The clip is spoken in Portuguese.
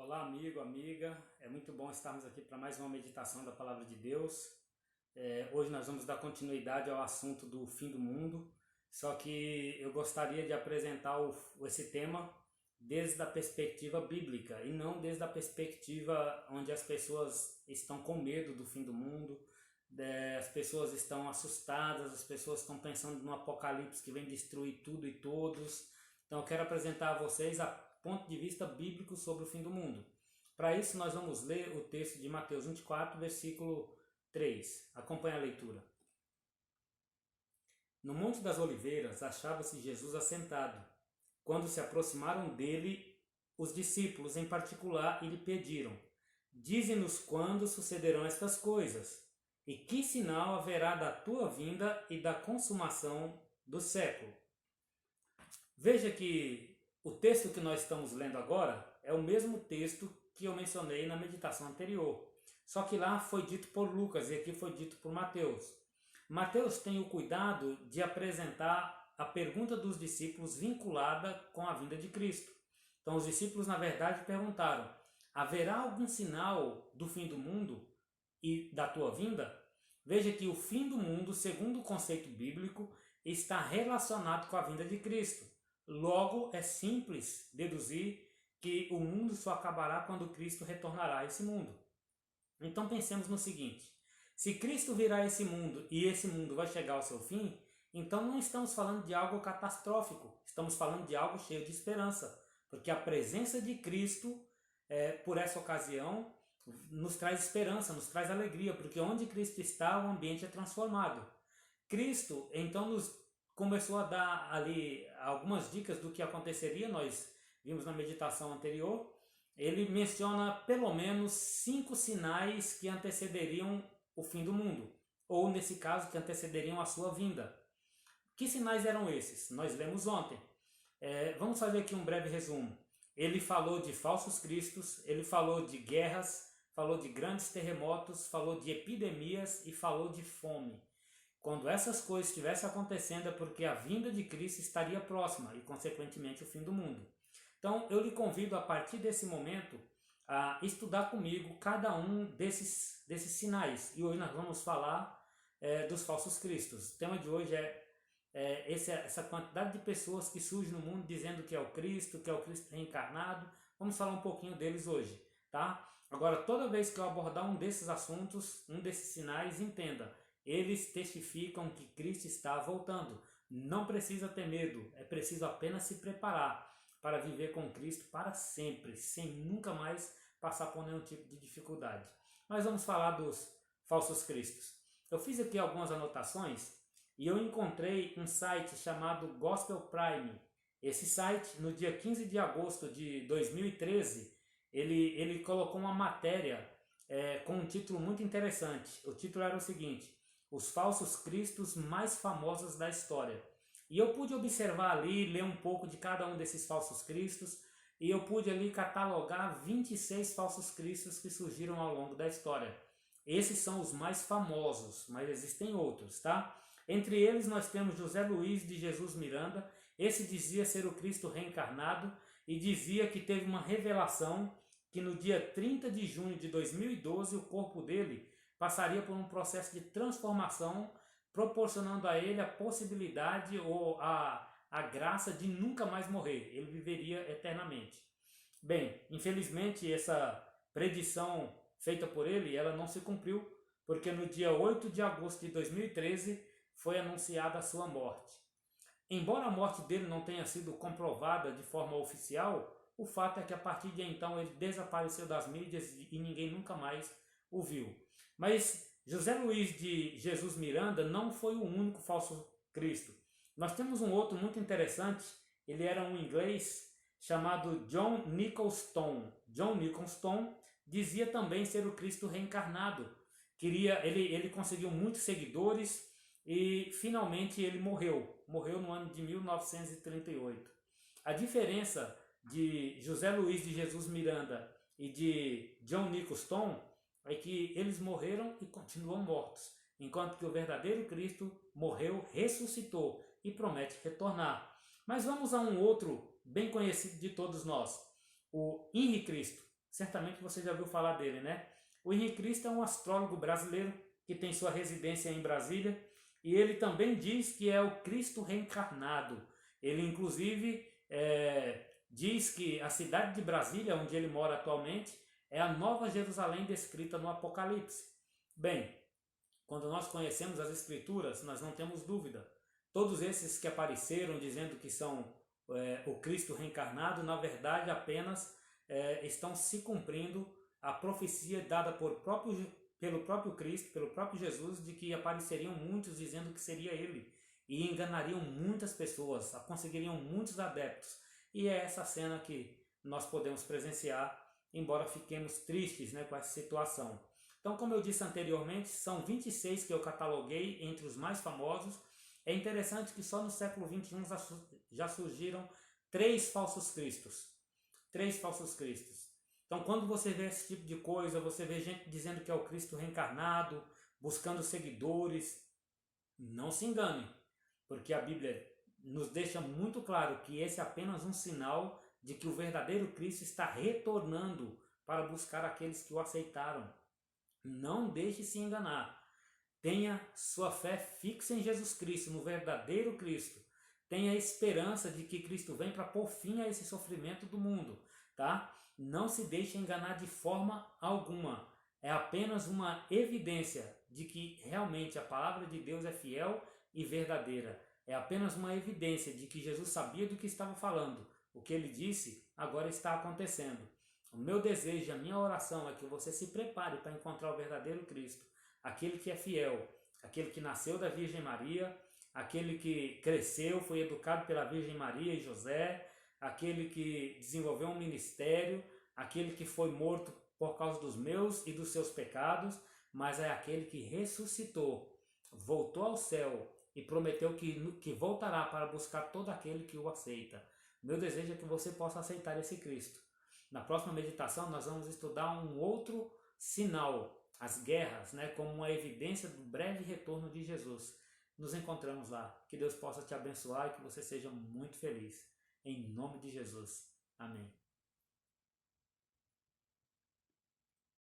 Olá, amigo, amiga. É muito bom estarmos aqui para mais uma meditação da Palavra de Deus. Hoje nós vamos dar continuidade ao assunto do fim do mundo, só que eu gostaria de apresentar esse tema desde a perspectiva bíblica e não desde a perspectiva onde as pessoas estão com medo do fim do mundo, as pessoas estão assustadas, as pessoas estão pensando no apocalipse que vem destruir tudo e todos. Então eu quero apresentar a vocês a ponto de vista bíblico sobre o fim do mundo. Para isso nós vamos ler o texto de Mateus 24, versículo 3. Acompanhe a leitura. No Monte das Oliveiras achava-se Jesus assentado. Quando se aproximaram dele, os discípulos em particular, e lhe pediram: Dize-nos quando sucederão estas coisas, e que sinal haverá da tua vinda e da consumação do século. Veja que o texto que nós estamos lendo agora é o mesmo texto que eu mencionei na meditação anterior. Só que lá foi dito por Lucas e aqui foi dito por Mateus. Mateus tem o cuidado de apresentar a pergunta dos discípulos vinculada com a vinda de Cristo. Então os discípulos, na verdade, perguntaram: haverá algum sinal do fim do mundo e da tua vinda? Veja que o fim do mundo, segundo o conceito bíblico, está relacionado com a vinda de Cristo. Logo, é simples deduzir que o mundo só acabará quando Cristo retornará a esse mundo. Então pensemos no seguinte: se Cristo virá a esse mundo e esse mundo vai chegar ao seu fim, então não estamos falando de algo catastrófico, estamos falando de algo cheio de esperança, porque a presença de Cristo, por essa ocasião, nos traz esperança, nos traz alegria, porque onde Cristo está, o ambiente é transformado. Cristo, então, nos começou a dar ali algumas dicas do que aconteceria, nós vimos na meditação anterior. Ele menciona pelo menos 5 sinais que antecederiam o fim do mundo, ou nesse caso, que antecederiam a sua vinda. Que sinais eram esses? Nós lemos ontem. Vamos fazer aqui um breve resumo. Ele falou de falsos cristos, ele falou de guerras, falou de grandes terremotos, falou de epidemias e falou de fome. Quando essas coisas estivessem acontecendo é porque a vinda de Cristo estaria próxima e, consequentemente, o fim do mundo. Então, eu lhe convido, a partir desse momento, a estudar comigo cada um desses sinais. E hoje nós vamos falar dos falsos cristos. O tema de hoje é essa quantidade de pessoas que surgem no mundo dizendo que é o Cristo reencarnado. Vamos falar um pouquinho deles hoje, tá? Agora, toda vez que eu abordar um desses assuntos, um desses sinais, entenda: eles testificam que Cristo está voltando. Não precisa ter medo, é preciso apenas se preparar para viver com Cristo para sempre, sem nunca mais passar por nenhum tipo de dificuldade. Mas vamos falar dos falsos cristos. Eu fiz aqui algumas anotações e eu encontrei um site chamado Gospel Prime. Esse site, no dia 15 de agosto de 2013, ele colocou uma matéria com um título muito interessante. O título era o seguinte: os falsos cristos mais famosos da história. E eu pude observar ali, ler um pouco de cada um desses falsos cristos, e eu pude ali catalogar 26 falsos cristos que surgiram ao longo da história. Esses são os mais famosos, mas existem outros, tá? Entre eles nós temos José Luiz de Jesus Miranda. Esse dizia ser o Cristo reencarnado e dizia que teve uma revelação que no dia 30 de junho de 2012 o corpo dele passaria por um processo de transformação, proporcionando a ele a possibilidade ou a graça de nunca mais morrer. Ele viveria eternamente. Bem, infelizmente essa predição feita por ele, ela não se cumpriu, porque no dia 8 de agosto de 2013 foi anunciada a sua morte. Embora a morte dele não tenha sido comprovada de forma oficial, o fato é que a partir de então ele desapareceu das mídias e ninguém nunca mais o viu. Mas José Luiz de Jesus Miranda não foi o único falso Cristo. Nós temos um outro muito interessante. Ele era um inglês chamado John Nicholson. John Nicholson dizia também ser o Cristo reencarnado. Ele conseguiu muitos seguidores e finalmente ele morreu. Morreu no ano de 1938. A diferença de José Luiz de Jesus Miranda e de John Nicholson é que eles morreram e continuam mortos, enquanto que o verdadeiro Cristo morreu, ressuscitou e promete retornar. Mas vamos a um outro bem conhecido de todos nós, o Henri Cristo. Certamente você já ouviu falar dele, né? O Henrique Cristo é um astrólogo brasileiro que tem sua residência em Brasília e ele também diz que é o Cristo reencarnado. Ele, inclusive, diz que a cidade de Brasília, onde ele mora atualmente, é a Nova Jerusalém descrita no Apocalipse. Bem, quando nós conhecemos as Escrituras, nós não temos dúvida. Todos esses que apareceram dizendo que são o Cristo reencarnado, na verdade apenas estão se cumprindo a profecia dada pelo próprio Cristo, pelo próprio Jesus, de que apareceriam muitos dizendo que seria ele e enganariam muitas pessoas, conseguiriam muitos adeptos. E é essa cena que nós podemos presenciar, embora fiquemos tristes, né, com essa situação. Então, como eu disse anteriormente, são 26 que eu cataloguei entre os mais famosos. É interessante que só no século XXI já surgiram 3 falsos cristos. 3 falsos cristos. Então, quando você vê esse tipo de coisa, você vê gente dizendo que é o Cristo reencarnado, buscando seguidores, não se engane, porque a Bíblia nos deixa muito claro que esse é apenas um sinal de que o verdadeiro Cristo está retornando para buscar aqueles que o aceitaram. Não deixe se enganar. Tenha sua fé fixa em Jesus Cristo, no verdadeiro Cristo. Tenha esperança de que Cristo vem para pôr fim a esse sofrimento do mundo, tá? Não se deixe enganar de forma alguma. É apenas uma evidência de que realmente a palavra de Deus é fiel e verdadeira. É apenas uma evidência de que Jesus sabia do que estava falando. O que ele disse agora está acontecendo. O meu desejo, a minha oração é que você se prepare para encontrar o verdadeiro Cristo, aquele que é fiel, aquele que nasceu da Virgem Maria, aquele que cresceu, foi educado pela Virgem Maria e José, aquele que desenvolveu um ministério, aquele que foi morto por causa dos meus e dos seus pecados, mas é aquele que ressuscitou, voltou ao céu e prometeu que voltará para buscar todo aquele que o aceita. Meu desejo é que você possa aceitar esse Cristo. Na próxima meditação nós vamos estudar um outro sinal, as guerras, né, como uma evidência do breve retorno de Jesus. Nos encontramos lá. Que Deus possa te abençoar e que você seja muito feliz. Em nome de Jesus. Amém.